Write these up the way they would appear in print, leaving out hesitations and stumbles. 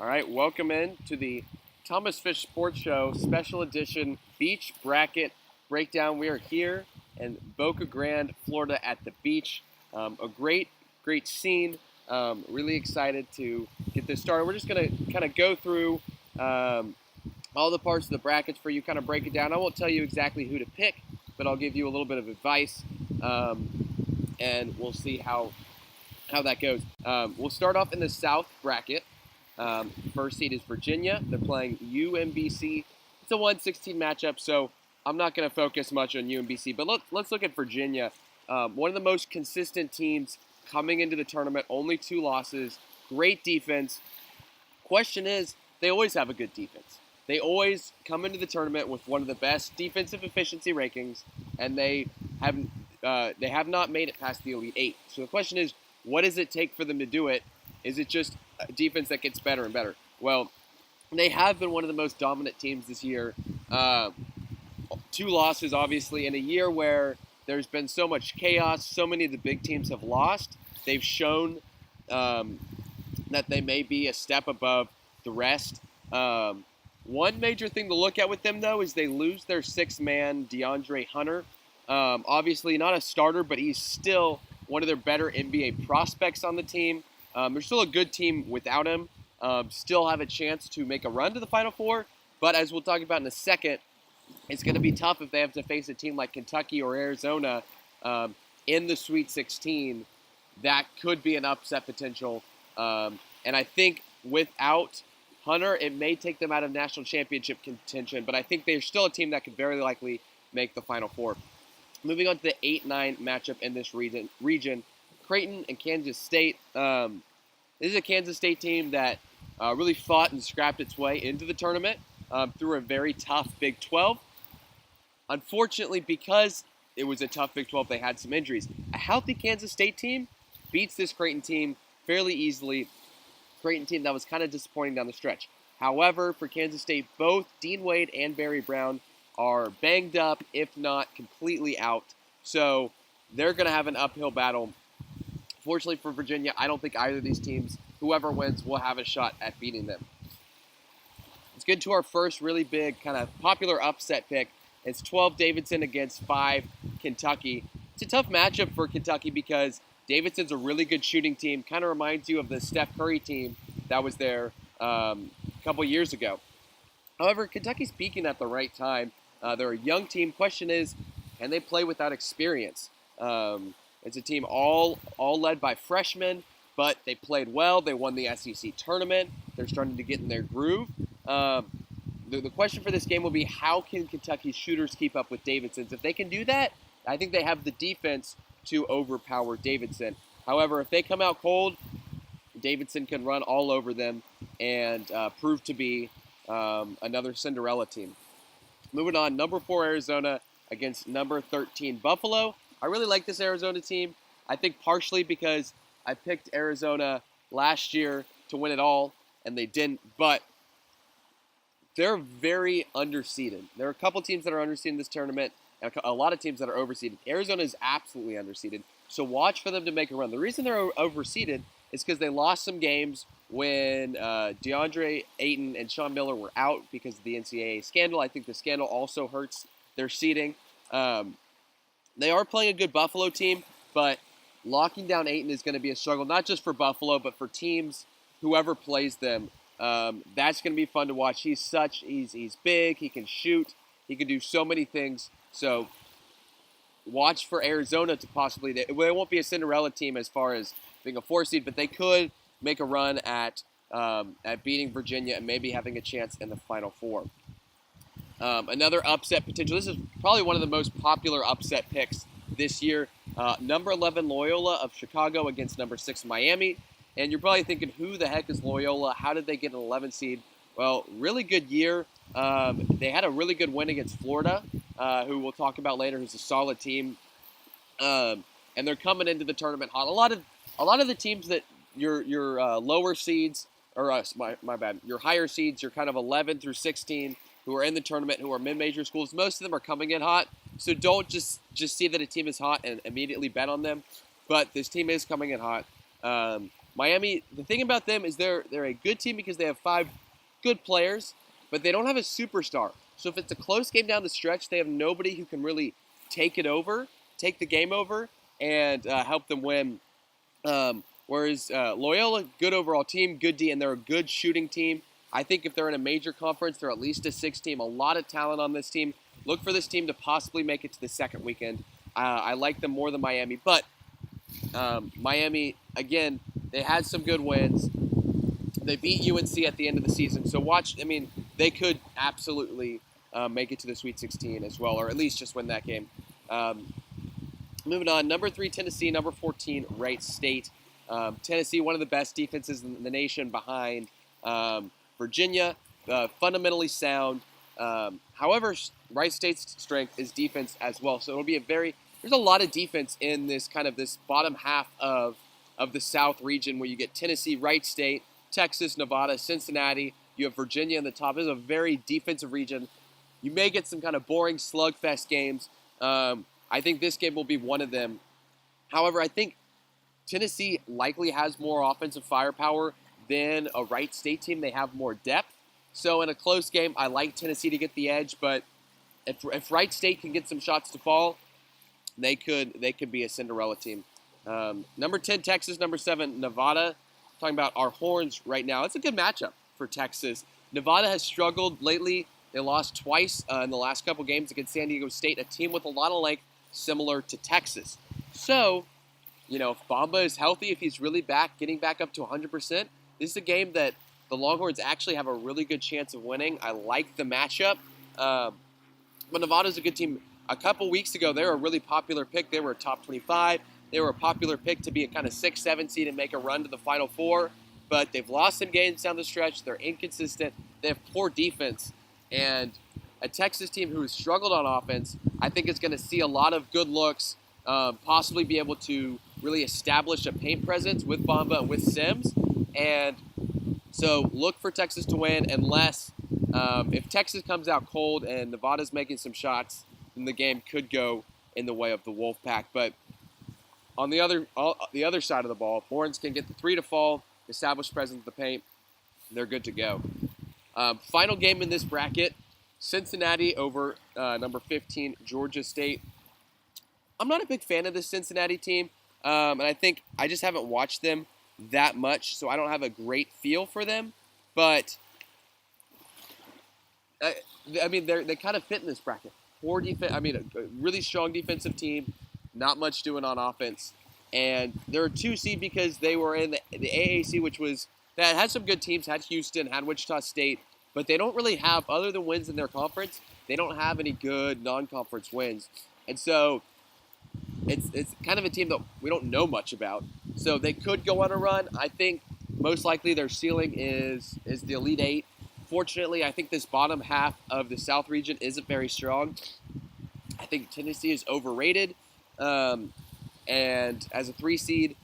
All right, welcome in to the Thomas Fish Sports Show Special Edition Beach Bracket Breakdown. We are here in Boca Grande, Florida at the beach. A great scene. Really excited to get this started. We're just going to kind of go through all the parts of the brackets for you, kind of break it down. I won't tell you exactly who to pick, but I'll give you a little bit of advice, and we'll see how that goes. We'll start off in the South bracket. First seed is Virginia. They're playing UMBC. It's a 1-16 matchup, so I'm not going to focus much on UMBC. But let's look at Virginia. One of the most consistent teams coming into the tournament. Only 2 losses. Great defense. Question is, they always have a good defense. They always come into the tournament with one of the best defensive efficiency rankings, and they have not made it past the Elite 8. So the question is, what does it take for them to do it? Is it just a defense that gets better and better? Well, they have been one of the most dominant teams this year. 2 losses, obviously, in a year where there's been so much chaos. So many of the big teams have lost. They've shown that they may be a step above the rest. One major thing to look at with them, though, is they lose their 6-man DeAndre Hunter. Obviously not a starter, but he's still one of their better NBA prospects on the team. They're still a good team without him. Still have a chance to make a run to the Final Four. But as we'll talk about in a second, it's going to be tough if they have to face a team like Kentucky or Arizona in the Sweet 16. That could be an upset potential. And I think without Hunter, it may take them out of national championship contention. But I think they're still a team that could very likely make the Final Four. Moving on to the 8-9 matchup in this region. Creighton and Kansas State. This is a Kansas State team that really fought and scrapped its way into the tournament through a very tough Big 12. Unfortunately, because it was a tough Big 12, they had some injuries. A healthy Kansas State team beats this Creighton team fairly easily. Creighton team that was kind of disappointing down the stretch. However, for Kansas State, both Dean Wade and Barry Brown are banged up, if not completely out. So they're going to have an uphill battle. Fortunately for Virginia, I don't think either of these teams, whoever wins, will have a shot at beating them. Let's get to our first really big kind of popular upset pick. It's 12 Davidson against 5 Kentucky. It's a tough matchup for Kentucky because Davidson's a really good shooting team. Kind of reminds you of the Steph Curry team that was there a couple years ago. However, Kentucky's peaking at the right time. They're a young team. Question is, can they play without experience? It's a team all led by freshmen, but they played well. They won the SEC tournament. They're starting to get in their groove. The question for this game will be, how can Kentucky's shooters keep up with Davidson's? If they can do that, I think they have the defense to overpower Davidson. However, if they come out cold, Davidson can run all over them and prove to be another Cinderella team. Moving on, number 4 Arizona against number 13 Buffalo. I really like this Arizona team. I think partially because I picked Arizona last year to win it all, and they didn't. But they're very underseeded. There are a couple teams that are underseeded in this tournament, and a lot of teams that are overseeded. Arizona is absolutely underseeded. So watch for them to make a run. The reason they're overseeded is because they lost some games when DeAndre Ayton and Sean Miller were out because of the NCAA scandal. I think the scandal also hurts their seeding. They are playing a good Buffalo team, but locking down Ayton is going to be a struggle, not just for Buffalo, but for teams, whoever plays them. That's going to be fun to watch. He's big, he can shoot, he can do so many things. So watch for Arizona to possibly, they won't be a Cinderella team as far as being a 4 seed, but they could make a run at beating Virginia and maybe having a chance in the Final Four. Another upset potential. This is probably one of the most popular upset picks this year. Number 11 Loyola of Chicago against number 6 Miami. And you're probably thinking, who the heck is Loyola? How did they get an 11 seed? Well, really good year. They had a really good win against Florida, who we'll talk about later, who's a solid team. And they're coming into the tournament hot. A lot of the teams that your lower seeds, or my bad, your higher seeds, your kind of 11 through 16, who are in the tournament, who are mid-major schools, most of them are coming in hot. So don't just see that a team is hot and immediately bet on them. But this team is coming in hot. Miami, the thing about them is they're a good team because they have 5 good players, but they don't have a superstar. So if it's a close game down the stretch, they have nobody who can really take the game over, and help them win. Whereas Loyola, good overall team, good D, and they're a good shooting team. I think if they're in a major conference, they're at least a 6 team. A lot of talent on this team. Look for this team to possibly make it to the second weekend. I like them more than Miami, but Miami, again, they had some good wins. They beat UNC at the end of the season. So they could absolutely make it to the Sweet 16 as well, or at least just win that game. Moving on, number 3, Tennessee, number 14, Wright State. Tennessee, one of the best defenses in the nation behind Virginia, fundamentally sound. However, Wright State's strength is defense as well. So it'll be there's a lot of defense in this bottom half of the South region, where you get Tennessee, Wright State, Texas, Nevada, Cincinnati. You have Virginia in the top. This is a very defensive region. You may get some kind of boring slugfest games. I think this game will be one of them. However, I think Tennessee likely has more offensive firepower than a Wright State team. They have more depth. So in a close game, I like Tennessee to get the edge. But if Wright State can get some shots to fall, they could be a Cinderella team. Number 10, Texas. Number 7, Nevada. Talking about our horns right now. It's a good matchup for Texas. Nevada has struggled lately. They lost twice in the last couple games against San Diego State, a team with a lot of length, similar to Texas. So, if Bamba is healthy, if he's really getting back up to 100%, this is a game that the Longhorns actually have a really good chance of winning. I like the matchup. But Nevada's a good team. A couple weeks ago, they were a really popular pick. They were a top 25. They were a popular pick to be a kind of 6-7 seed and make a run to the Final Four. But they've lost some games down the stretch. They're inconsistent. They have poor defense. And a Texas team who has struggled on offense, I think is going to see a lot of good looks, possibly be able to really establish a paint presence with Bamba and with Sims. And so look for Texas to win, unless if Texas comes out cold and Nevada's making some shots, then the game could go in the way of the Wolfpack. But on the other side of the ball, if Horns can get the 3 to fall, establish presence in the paint, they're good to go. Final game in this bracket, Cincinnati over number 15, Georgia State. I'm not a big fan of this Cincinnati team, and I think I just haven't watched them that much, so I don't have a great feel for them. But, they kind of fit in this bracket. Poor defense. A really strong defensive team, not much doing on offense. And they're a 2 seed because they were in the AAC, that had some good teams, had Houston, had Wichita State, but they don't really have, other than wins in their conference, they don't have any good non-conference wins. And so it's kind of a team that we don't know much about. So they could go on a run. I think most likely their ceiling is the Elite 8. Fortunately, I think this bottom half of the South region isn't very strong. I think Tennessee is overrated. And as a 3 seed,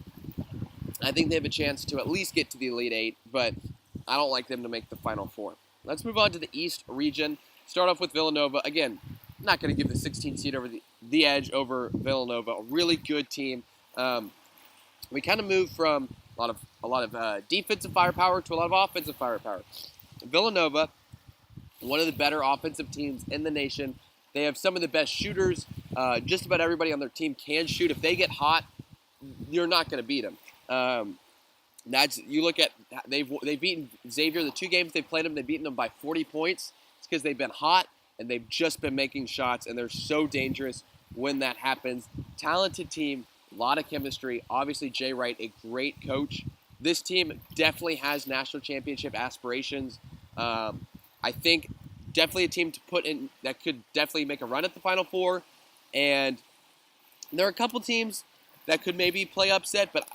I think they have a chance to at least get to the Elite 8, but I don't like them to make the Final Four. Let's move on to the East region. Start off with Villanova. Again, I'm not going to give the 16 seed over the edge over Villanova. A really good team. We kind of moved from a lot of defensive firepower to a lot of offensive firepower. Villanova, one of the better offensive teams in the nation. They have some of the best shooters. Just about everybody on their team can shoot. If they get hot, you're not going to beat them. You look at they've beaten Xavier the 2 games they've played them. They've beaten them by 40 points. It's because they've been hot and they've just been making shots, and they're so dangerous when that happens. Talented team, a lot of chemistry. Obviously, Jay Wright, a great coach. This team definitely has national championship aspirations. I think definitely a team to put in that could definitely make a run at the Final Four. And there are a couple teams that could maybe play upset, but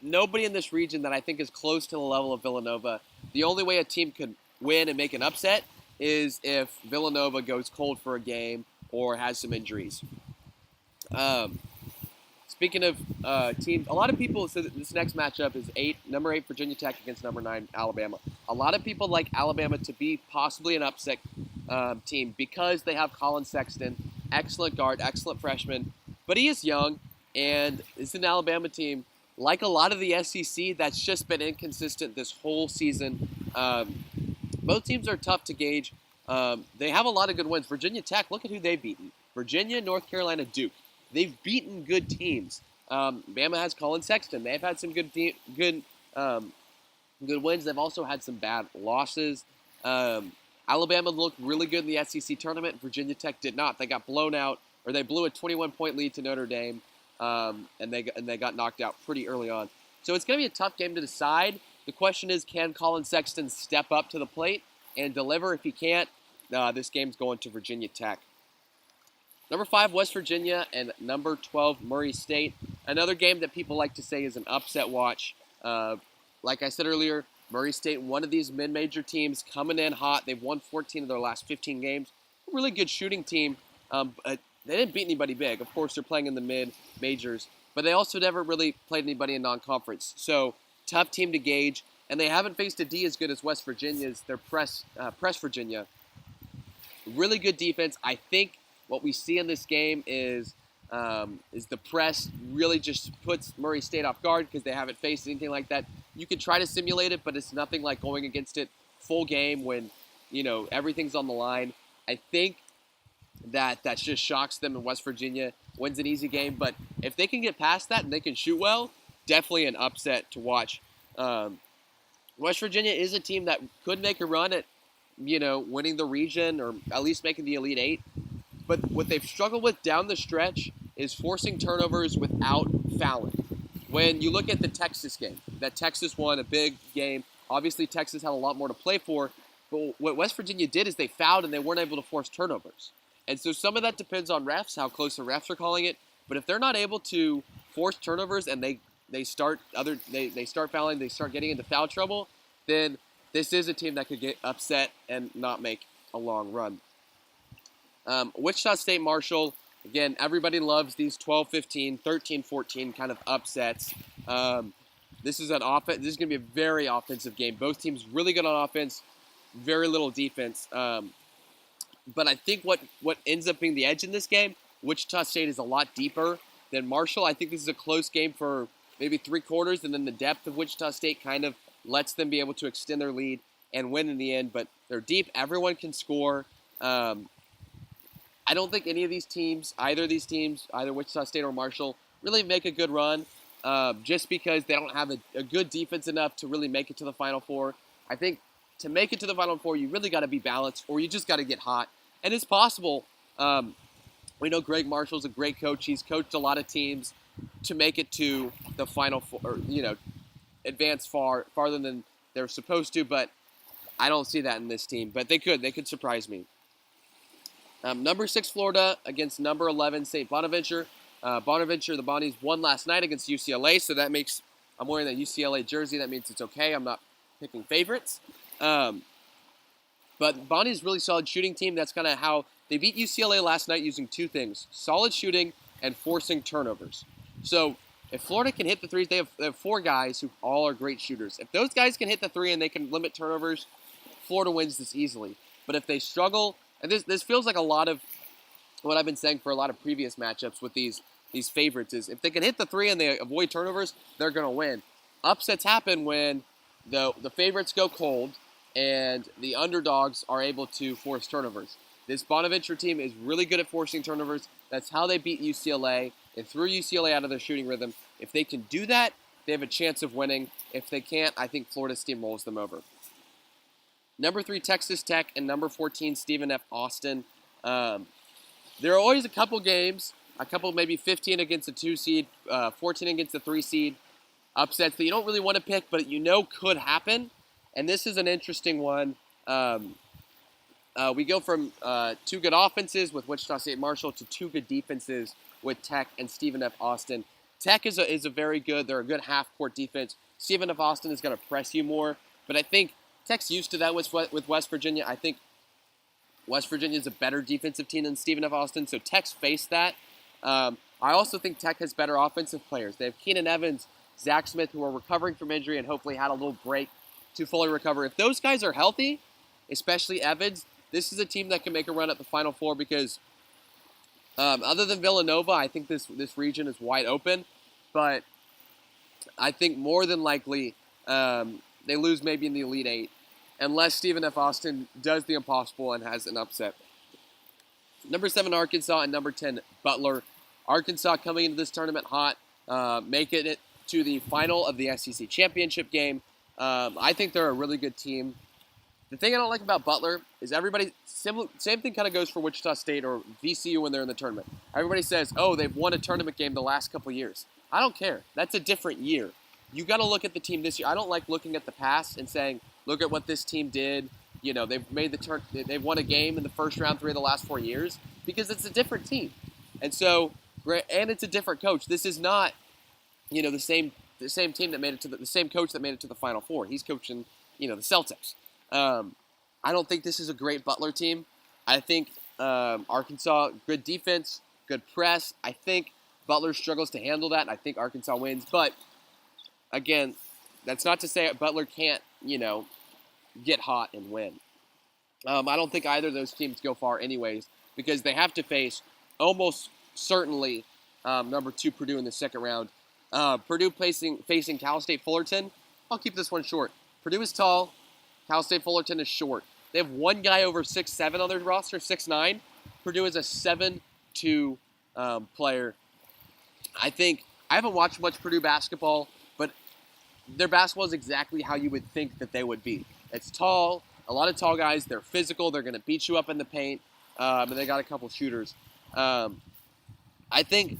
nobody in this region that I think is close to the level of Villanova. The only way a team could win and make an upset is if Villanova goes cold for a game or has some injuries. Speaking of teams, a lot of people say that this next matchup is number 8 Virginia Tech against number 9 Alabama. A lot of people like Alabama to be possibly an upset team because they have Colin Sexton, excellent guard, excellent freshman, but he is young, and it's an Alabama team like a lot of the SEC, that's just been inconsistent this whole season. Both teams are tough to gauge. They have a lot of good wins. Virginia Tech, look at who they've beaten. Virginia, North Carolina, Duke. They've beaten good teams. Bama has Colin Sexton. They've had some good wins. They've also had some bad losses. Alabama looked really good in the SEC tournament. Virginia Tech did not. They got blown out, or they blew a 21-point lead to Notre Dame, and they got knocked out pretty early on. So it's going to be a tough game to decide. The question is, can Colin Sexton step up to the plate and deliver? If he can't, this game's going to Virginia Tech. Number 5, West Virginia, and number 12, Murray State. Another game that people like to say is an upset watch. Like I said earlier, Murray State, one of these mid-major teams, coming in hot. They've won 14 of their last 15 games. A really good shooting team. But they didn't beat anybody big. Of course, they're playing in the mid-majors. But they also never really played anybody in non-conference. So, tough team to gauge. And they haven't faced a D as good as West Virginia's. They're press Virginia. Really good defense. I think what we see in this game is the press really just puts Murray State off guard because they haven't faced anything like that. You can try to simulate it, but it's nothing like going against it full game when, everything's on the line. I think that just shocks them, and West Virginia wins an easy game. But if they can get past that and they can shoot well, definitely an upset to watch. West Virginia is a team that could make a run at, winning the region or at least making the Elite Eight. But what they've struggled with down the stretch is forcing turnovers without fouling. When you look at the Texas game, that Texas won a big game. Obviously, Texas had a lot more to play for. But what West Virginia did is they fouled and they weren't able to force turnovers. And so some of that depends on refs, how close the refs are calling it. But if they're not able to force turnovers and they start fouling, they start getting into foul trouble, then this is a team that could get upset and not make a long run. Wichita State Marshall, again, everybody loves these 12-15, 13-14 kind of upsets. This is going to be a very offensive game. Both teams really good on offense, very little defense. But I think what ends up being the edge in this game, Wichita State is a lot deeper than Marshall. I think this is a close game for maybe 3 quarters, and then the depth of Wichita State kind of lets them be able to extend their lead and win in the end. But they're deep. Everyone can score. I don't think any of these teams, either Wichita State or Marshall, really make a good run just because they don't have a good defense enough to really make it to the Final Four. I think to make it to the Final Four, you really got to be balanced or you just got to get hot. And it's possible. We know Greg Marshall's a great coach. He's coached a lot of teams to make it to the Final Four, or, advance farther than they're supposed to, but I don't see that in this team. But they could surprise me. Number 6 Florida against number 11 St. Bonaventure. Bonaventure, the Bonnies won last night against UCLA, so that makes I'm wearing that UCLA jersey. That means it's okay. I'm not picking favorites. But Bonnie's really solid shooting team. That's kind of how they beat UCLA last night using 2 things: solid shooting and forcing turnovers. So if Florida can hit the threes, they have 4 guys who all are great shooters. If those guys can hit the 3 and they can limit turnovers, Florida wins this easily. But if they struggle, and this feels like a lot of what I've been saying for a lot of previous matchups with these favorites, is if they can hit the 3 and they avoid turnovers, they're going to win. Upsets happen when the favorites go cold and the underdogs are able to force turnovers. This Bonaventure team is really good at forcing turnovers. That's how they beat UCLA and threw UCLA out of their shooting rhythm. If they can do that, they have a chance of winning. If they can't, I think Florida steamrolls them over. Number 3, Texas Tech, and number 14, Stephen F. Austin. There are always a couple games, maybe 15 against the 2 seed, 14 against the 3 seed, upsets that you don't really want to pick, but could happen. And this is an interesting one. We go from 2 good offenses with Wichita State Marshall to 2 good defenses with Tech and Stephen F. Austin. Tech is a very good, they're a good half-court defense. Stephen F. Austin is going to press you more, but I think Tech's used to that with West Virginia. I think West Virginia is a better defensive team than Stephen F. Austin, so Tech's faced that. I also think Tech has better offensive players. They have Keenan Evans, Zach Smith, who are recovering from injury and hopefully had a little break to fully recover. If those guys are healthy, especially Evans, this is a team that can make a run at the Final Four because other than Villanova, I think this region is wide open. But I think more than likely they lose maybe in the Elite Eight, unless Stephen F. Austin does the impossible and has an upset. Number 7, Arkansas, and number 10, Butler. Arkansas coming into this tournament hot, making it to the final of the SEC championship game. I think they're a really good team. The thing I don't like about Butler is everybody, same thing kind of goes for Wichita State or VCU when they're in the tournament. Everybody says, oh, they've won a tournament game the last couple years. I don't care. That's a different year. You got to look at the team this year. I don't like looking at the past and saying, look at what this team did. You know, they've won a game in the first round 3 of the last 4 years, because it's a different team. And so, and it's a different coach. This is not, you know, the same team that made it to the same coach that made it to the Final Four. He's coaching, you know, the Celtics. I don't think this is a great Butler team. I think Arkansas, good defense, good press. I think Butler struggles to handle that. I think Arkansas wins. But, again, that's not to say Butler can't, you know, get hot and win. I don't think either of those teams go far anyways, because they have to face almost certainly number 2 Purdue in the second round. Purdue facing Cal State Fullerton. I'll keep this one short. Purdue is tall. Cal State Fullerton is short. They have one guy over 6'7" on their roster, 6'9". Purdue is a 7'2" player. I haven't watched much Purdue basketball, but their basketball is exactly how you would think that they would be. It's tall, a lot of tall guys. They're physical. They're going to beat you up in the paint, and they got a couple shooters. I think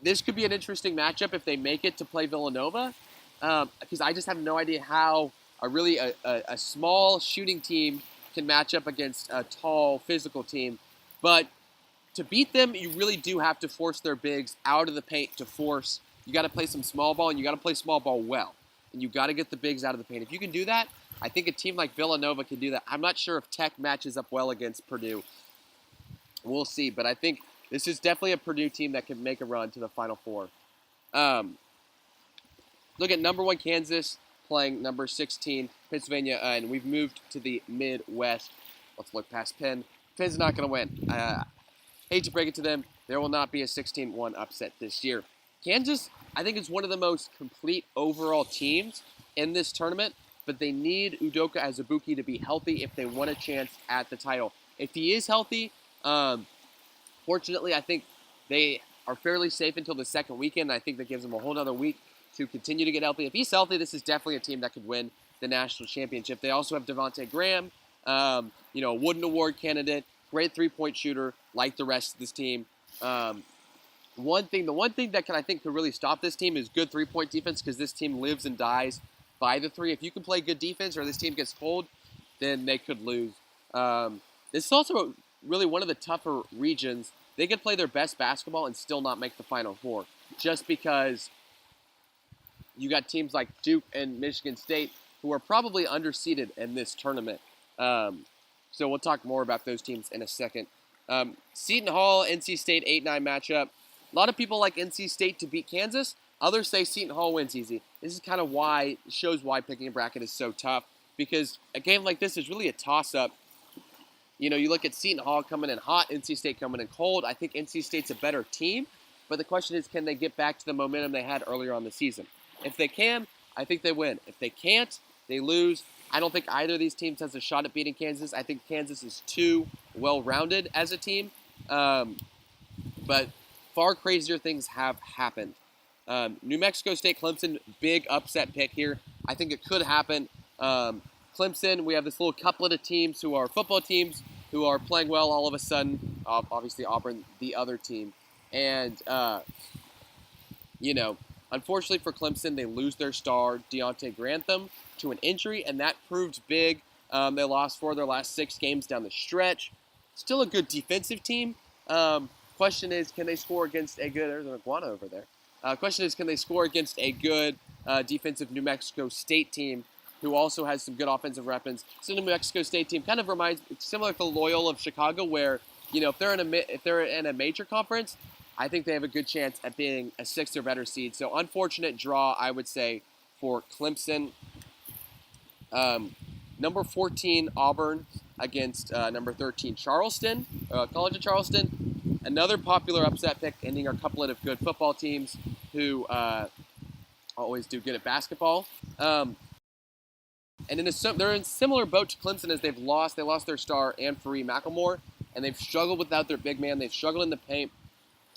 this could be an interesting matchup if they make it to play Villanova, because I just have no idea how a small shooting team can match up against a tall physical team. But to beat them, you really do have to force their bigs out of the paint you got to play some small ball, and you got to play small ball well. And you got to get the bigs out of the paint. If you can do that, I think a team like Villanova can do that. I'm not sure if Tech matches up well against Purdue. We'll see. But I think this is definitely a Purdue team that can make a run to the Final Four. Look at number 1 Kansas playing number 16 Pennsylvania, and we've moved to the Midwest. Let's look past Penn. Penn's not going to win. Hate to break it to them. There will not be a 16-1 upset this year. Kansas, I think, is one of the most complete overall teams in this tournament, but they need Udoka Azubuike to be healthy if they want a chance at the title. If he is healthy, fortunately, I think they are fairly safe until the second weekend. I think that gives them a whole other week to continue to get healthy. If he's healthy, this is definitely a team that could win the national championship. They also have Devontae Graham, a Wooden Award candidate, great three-point shooter, like the rest of this team. The one thing that I think could really stop this team is good three-point defense, because this team lives and dies by the three. If you can play good defense or this team gets cold, then they could lose. This is also really one of the tougher regions. They could play their best basketball and still not make the Final Four, just because you got teams like Duke and Michigan State who are probably underseeded in this tournament. So we'll talk more about those teams in a second. Seton Hall, NC State 8-9 matchup. A lot of people like NC State to beat Kansas. Others say Seton Hall wins easy. This is kind of shows why picking a bracket is so tough, because a game like this is really a toss-up. You look at Seton Hall coming in hot, NC State coming in cold. I think NC State's a better team, but the question is, can they get back to the momentum they had earlier on the season? If they can, I think they win. If they can't, they lose. I don't think either of these teams has a shot at beating Kansas. I think Kansas is too well-rounded as a team. But far crazier things have happened. New Mexico State, Clemson, big upset pick here. I think it could happen. Clemson, we have this little couplet of teams who are football teams who are playing well all of a sudden. Obviously, Auburn, the other team. And, unfortunately for Clemson, they lose their star, Deontay Grantham, to an injury, and that proved big. They lost 4 of their last 6 games down the stretch. Still a good defensive team. Question is, can they score against a good... There's an iguana over there. Question is, can they score against a good defensive New Mexico State team who also has some good offensive weapons? So the New Mexico State team kind of it's similar to Loyola of Chicago, where if they're in a major conference, I think they have a good chance at being a 6th or better seed. So unfortunate draw, I would say, for Clemson. Number 14 Auburn against number 13 Charleston, College of Charleston. Another popular upset pick, ending our couplet of good football teams who always do good at basketball. And they're in similar boat to Clemson as they've lost. They lost their star, Anne-Marie McLemore, and they've struggled without their big man. They've struggled in the paint.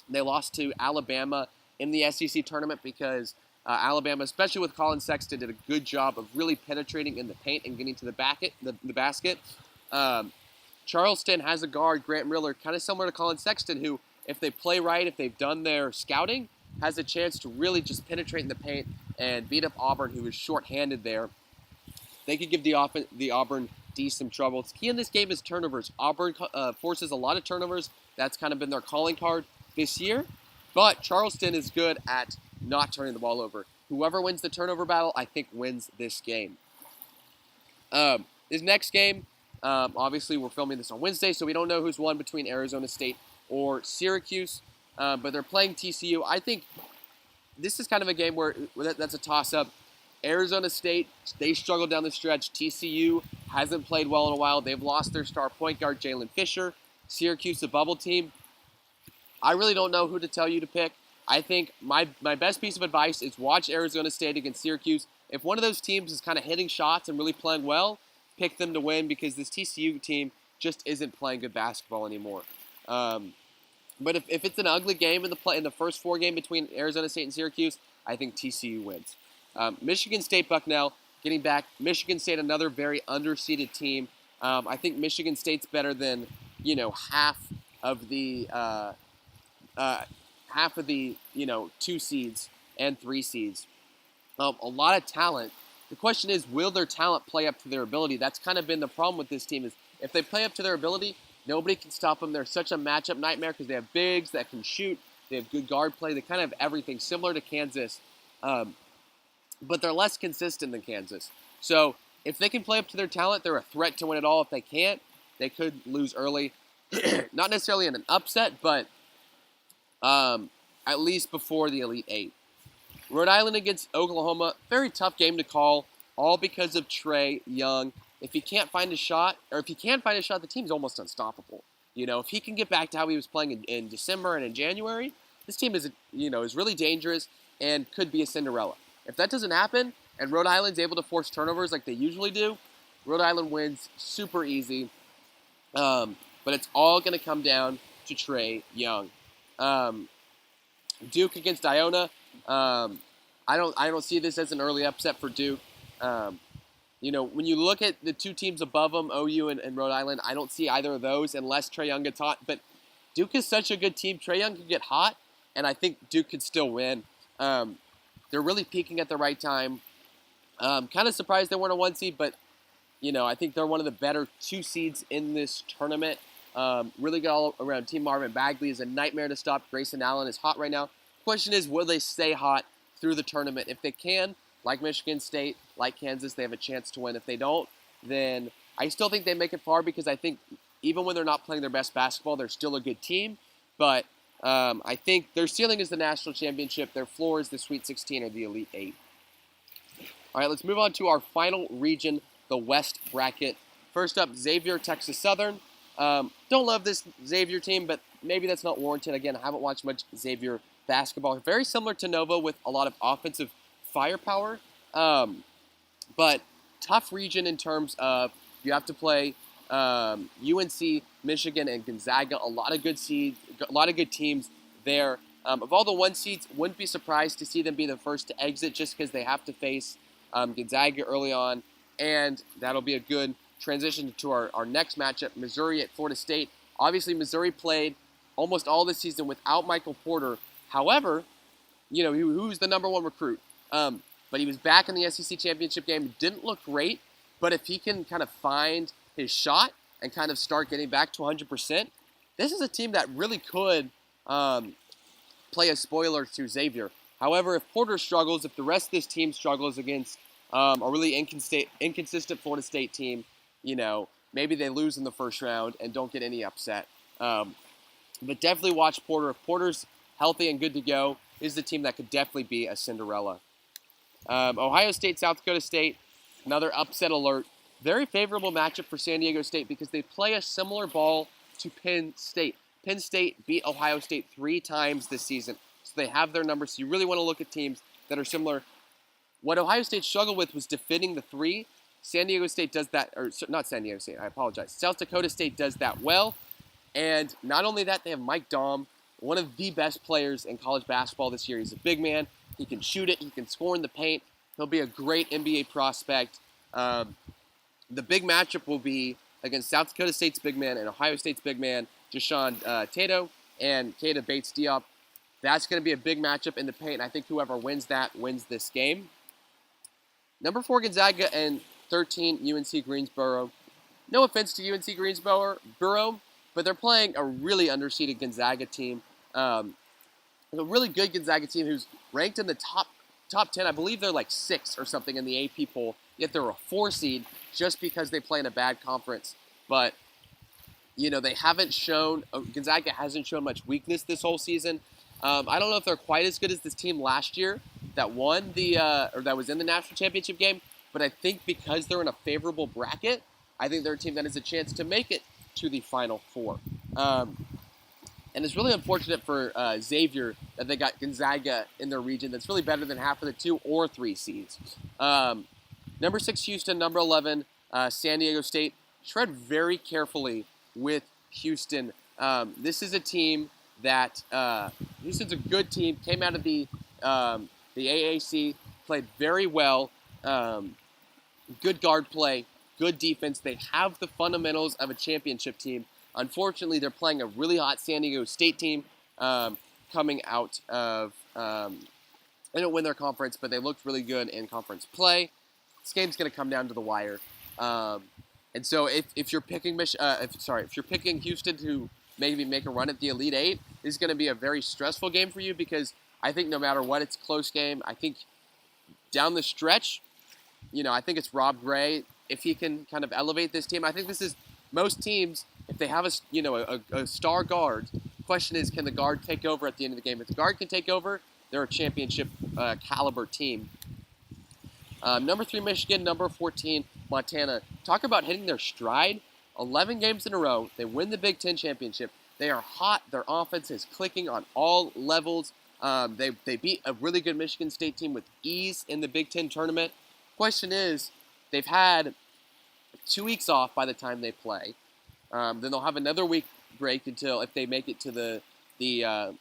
They lost to Alabama in the SEC tournament because Alabama, especially with Colin Sexton, did a good job of really penetrating in the paint and getting to the basket. Charleston has a guard, Grant Miller, kind of similar to Colin Sexton, who, if they play right, if they've done their scouting, has a chance to really just penetrate in the paint and beat up Auburn, who is shorthanded there. They could give the Auburn D some trouble. It's key in this game is turnovers. Auburn forces a lot of turnovers. That's kind of been their calling card this year. But Charleston is good at not turning the ball over. Whoever wins the turnover battle, I think, wins this game. This next game, obviously we're filming this on Wednesday, so we don't know who's won between Arizona State or Syracuse. But they're playing TCU. I think this is kind of a game where that's a toss-up. Arizona State, they struggled down the stretch. TCU hasn't played well in a while. They've lost their star point guard, Jalen Fisher. Syracuse, a bubble team. I really don't know who to tell you to pick. I think my best piece of advice is watch Arizona State against Syracuse. If one of those teams is kind of hitting shots and really playing well, pick them to win because this TCU team just isn't playing good basketball anymore. But if it's an ugly game in the first 4 games between Arizona State and Syracuse, I think TCU wins. Michigan State, Bucknell, getting back. Michigan State, another very underseeded team. I think Michigan State's better than, half of the 2 seeds and 3 seeds. A lot of talent. The question is, will their talent play up to their ability? That's kind of been the problem with this team is if they play up to their ability, nobody can stop them. They're such a matchup nightmare because they have bigs that can shoot. They have good guard play. They kind of have everything similar to Kansas. But they're less consistent than Kansas. So if they can play up to their talent, they're a threat to win it all. If they can't, they could lose early. Not necessarily in an upset, but at least before the Elite Eight. Rhode Island against Oklahoma, very tough game to call, all because of Trae Young. If he can't find a shot, or if he can find a shot, the team's almost unstoppable. If he can get back to how he was playing in December and in January, this team is really dangerous and could be a Cinderella. If that doesn't happen, and Rhode Island's able to force turnovers like they usually do, Rhode Island wins super easy. But it's all going to come down to Trae Young. Duke against Iona. I don't see this as an early upset for Duke. When you look at the 2 teams above them, OU and Rhode Island, I don't see either of those unless Trae Young gets hot. But Duke is such a good team. Trae Young could get hot, and I think Duke could still win. They're really peaking at the right time. Kind of surprised they weren't a 1 seed, but, I think they're one of the better 2 seeds in this tournament. Really good all around team. Marvin Bagley is a nightmare to stop. Grayson Allen is hot right now. The question is, will they stay hot through the tournament? If they can, like Michigan State, like Kansas, they have a chance to win. If they don't, then I still think they make it far because I think even when they're not playing their best basketball, they're still a good team. But I think their ceiling is the national championship. Their floor is the Sweet 16 or the Elite 8. All right, let's move on to our final region, the West bracket. First up, Xavier, Texas Southern. Don't love this Xavier team, but maybe that's not warranted. Again, I haven't watched much Xavier basketball. Very similar to Nova with a lot of offensive firepower, but tough region in terms of you have to play UNC, Michigan, and Gonzaga. A lot of good teams there. Of all the 1 seeds, wouldn't be surprised to see them be the first to exit just because they have to face Gonzaga early on, and that'll be a good transition to our next matchup, Missouri at Florida State. Obviously, Missouri played almost all this season without Michael Porter. However, he was the number 1 recruit. But he was back in the SEC championship game. Didn't look great, but if he can kind of find his shot and kind of start getting back to 100%, this is a team that really could play a spoiler to Xavier. However, if Porter struggles, if the rest of this team struggles against a really inconsistent Florida State team, maybe they lose in the first round and don't get any upset. But definitely watch Porter. If Porter's healthy and good to go, is the team that could definitely be a Cinderella. Ohio State, South Dakota State, another upset alert. Very favorable matchup for San Diego State because they play a similar ball to Penn State. Penn State beat Ohio State 3 times this season, so they have their numbers. So you really want to look at teams that are similar. What Ohio State struggled with was defending the three. San Diego State does that, or not San Diego State, I apologize. South Dakota State does that well. And not only that, they have Mike Daum, one of the best players in college basketball this year. He's a big man. He can shoot it. He can score in the paint. He'll be a great NBA prospect. The big matchup will be against South Dakota State's big man and Ohio State's big man, Jashawn Tato and Keita Bates-Diop. That's going to be a big matchup in the paint. I think whoever wins that wins this game. Number 4, Gonzaga, and 13, UNC Greensboro. No offense to UNC Greensboro, but they're playing a really underseeded Gonzaga team. A really good Gonzaga team who's ranked in the top 10. I believe they're like 6 or something in the AP poll, yet they're a 4 seed just because they play in a bad conference. But, they haven't shown, Gonzaga hasn't shown much weakness this whole season. I don't know if they're quite as good as this team last year that won or that was in the national championship game, but I think because they're in a favorable bracket, I think they're a team that has a chance to make it to the Final Four. And it's really unfortunate for Xavier that they got Gonzaga in their region that's really better than half of the 2 or 3 seeds. Number 6, Houston. Number 11, San Diego State. Tread very carefully with Houston. This is a team that Houston's a good team. Came out of the AAC, played very well. Good guard play, good defense. They have the fundamentals of a championship team. Unfortunately, they're playing a really hot San Diego State team coming out of they didn't win their conference, but they looked really good in conference play. This game's going to come down to the wire. And so if you're picking if you're picking Houston to maybe make a run at the Elite Eight, this is going to be a very stressful game for you because I think no matter what, it's a close game. I think down the stretch, I think it's Rob Gray. If he can kind of elevate this team, I think this is most teams, if they have a star guard, the question is, can the guard take over at the end of the game? If the guard can take over, they're a championship caliber team. Number 3, Michigan. Number 14, Montana. Talk about hitting their stride. 11 games in a row. They win the Big Ten championship. They are hot. Their offense is clicking on all levels. They beat a really good Michigan State team with ease in the Big Ten tournament. Question is, they've had 2 weeks off by the time they play. Then they'll have another week break until if they make it to the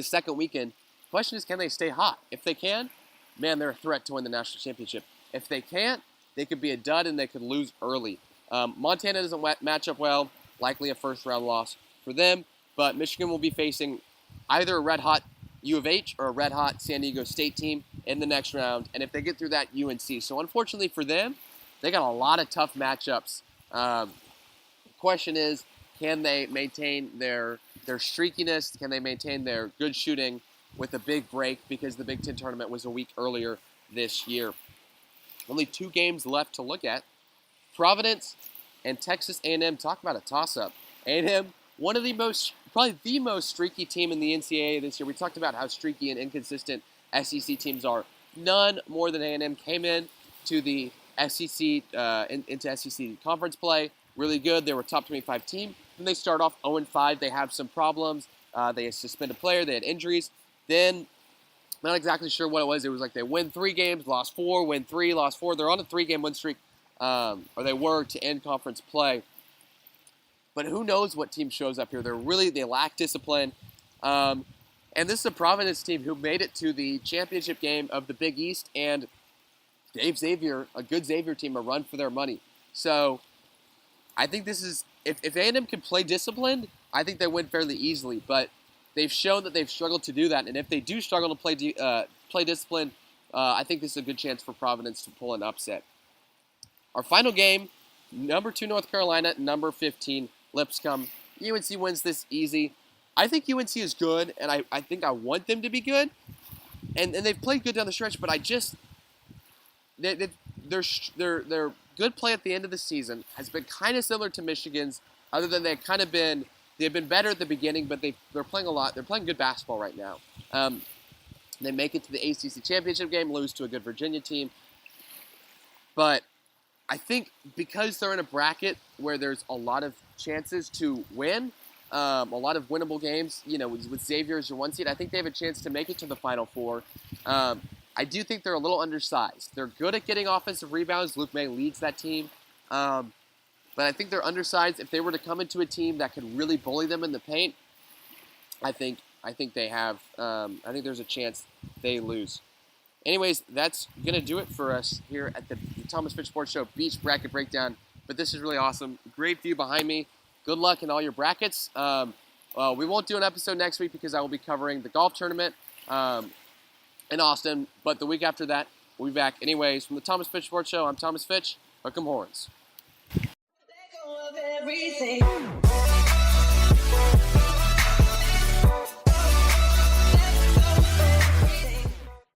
second weekend. Question is, can they stay hot? If they can, man, they're a threat to win the national championship. If they can't, they could be a dud and they could lose early. Montana doesn't match up well, likely a first-round loss for them, but Michigan will be facing either a red-hot U of H or a red-hot San Diego State team in the next round, and if they get through that, UNC. So unfortunately for them, they got a lot of tough matchups. Question is, can they maintain their streakiness? Can they maintain their good shooting with a big break because the Big Ten tournament was a week earlier this year? Only 2 games left to look at. Providence and Texas A&M. Talk about a toss-up. A&M, probably the most streaky team in the NCAA this year. We talked about how streaky and inconsistent SEC teams are. None more than A&M came in to the SEC into SEC conference play. Really good. They were a top 25 team. Then they start off 0-5. They have some problems. They suspend a player. They had injuries. Then, not exactly sure what it was. It was like they win 3 games, lost 4, win 3, lost 4. They're on a 3-game win streak, or they were to end conference play. But who knows what team shows up here? They lack discipline. And this is a Providence team who made it to the championship game of the Big East and gave Xavier, a good Xavier team, a run for their money. So I think this is, if A&M can play disciplined, I think they win fairly easily. But they've shown that they've struggled to do that. And if they do struggle to play disciplined, I think this is a good chance for Providence to pull an upset. Our final game, number 2 North Carolina, number 15 Lipscomb. UNC wins this easy. I think UNC is good, and I think I want them to be good. And they've played good down the stretch, but their good play at the end of the season has been kind of similar to Michigan's, other than they've been better at the beginning, but they're playing a lot. They're playing good basketball right now. They make it to the ACC championship game, lose to a good Virginia team. But I think because they're in a bracket where there's a lot of chances to win, a lot of winnable games, with Xavier as your 1 seed, I think they have a chance to make it to the Final Four. I do think they're a little undersized. They're good at getting offensive rebounds. Luke May leads that team. But I think they're undersized. If they were to come into a team that could really bully them in the paint, I think they have. I think there's a chance they lose. Anyways, that's going to do it for us here at the Thomas Fitch Sports Show Beach Bracket Breakdown. But this is really awesome. Great view behind me. Good luck in all your brackets. We won't do an episode next week because I will be covering the golf tournament in Austin. But the week after that, we'll be back. Anyways, from the Thomas Fitch Sports Show, I'm Thomas Fitch. Hook 'em horns.